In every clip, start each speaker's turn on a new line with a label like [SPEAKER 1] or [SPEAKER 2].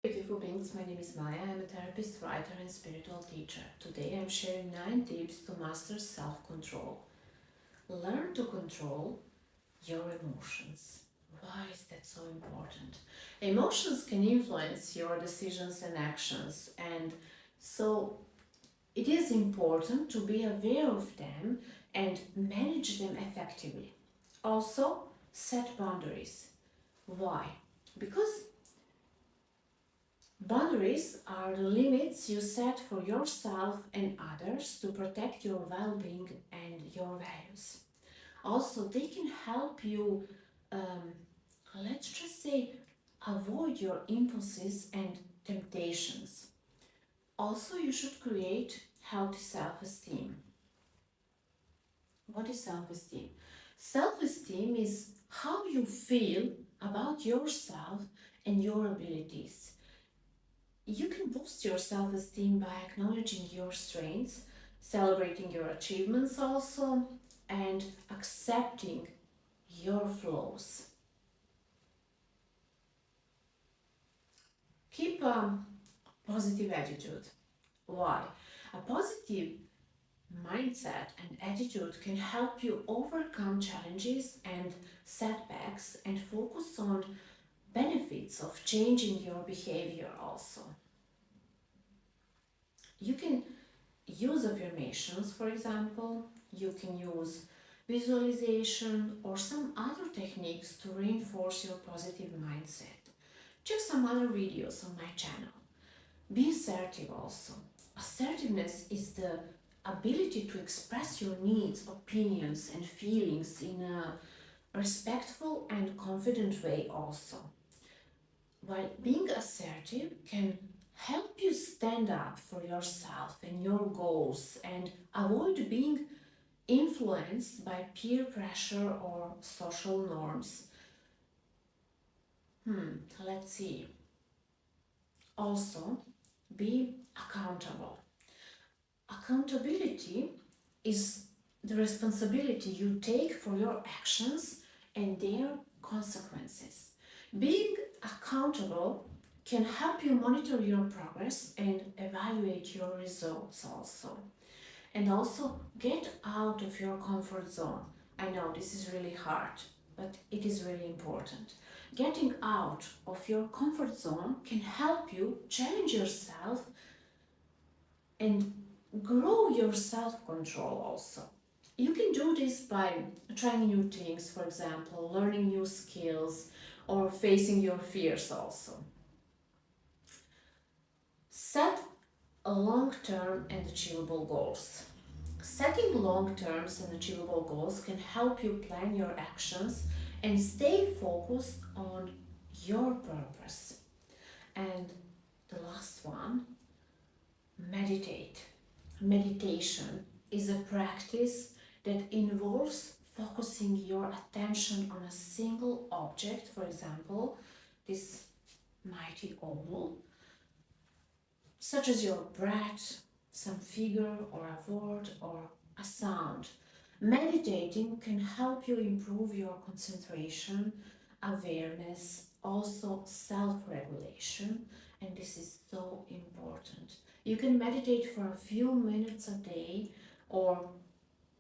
[SPEAKER 1] Beautiful beings, my name is Maja. I'm a therapist, writer, and spiritual teacher. Today I'm sharing 9 tips to master self control. Learn to control your emotions. Why is that so important? Emotions can influence your decisions and actions, and so it is important to be aware of them and manage them effectively. Also, set boundaries. Why? Because boundaries are the limits you set for yourself and others to protect your well being and your values. Also, they can help you, um, let's just say, avoid your impulses and temptations. Also, you should create healthy self esteem. What is self esteem? Self esteem is how you feel about yourself and your abilities. You can boost your self esteem by acknowledging your strengths, celebrating your achievements also, and accepting your flaws. Keep a positive attitude. Why? A positive mindset and attitude can help you overcome challenges and setbacks and focus on benefits of changing your behavior also. You can use affirmations, for example, you can use visualization or some other techniques to reinforce your positive mindset. Check some other videos on my channel. Be assertive also. Assertiveness is the ability to express your needs, opinions, and feelings in a respectful and confident way also. While being assertive can help you stand up for yourself and your goals and avoid being influenced by peer pressure or social norms. Let's see. Also, be accountable. Accountability is the responsibility you take for your actions and their consequences. Being accountable can help you monitor your progress and evaluate your results also. And also get out of your comfort zone. I know this is really hard, but it is really important. Getting out of your comfort zone can help you challenge yourself and grow your self control also. You can do this by trying new things, for example, learning new skills or facing your fears also. Set long term and achievable goals. Setting long term and achievable goals can help you plan your actions and stay focused on your purpose. And the last one, meditate. Meditation is a practice that involves focusing your attention on a single object, for example, this mighty oval, such as your breath, some figure or a word or a sound. Meditating can help you improve your concentration, awareness, also self regulation, and this is so important. You can meditate for a few minutes a day or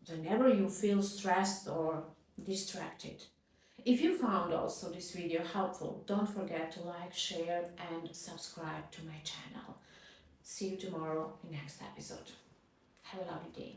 [SPEAKER 1] whenever you feel stressed or distracted. If you found also this video helpful, don't forget to like, share, and subscribe to my channel. See you tomorrow in next episode. Have a lovely day.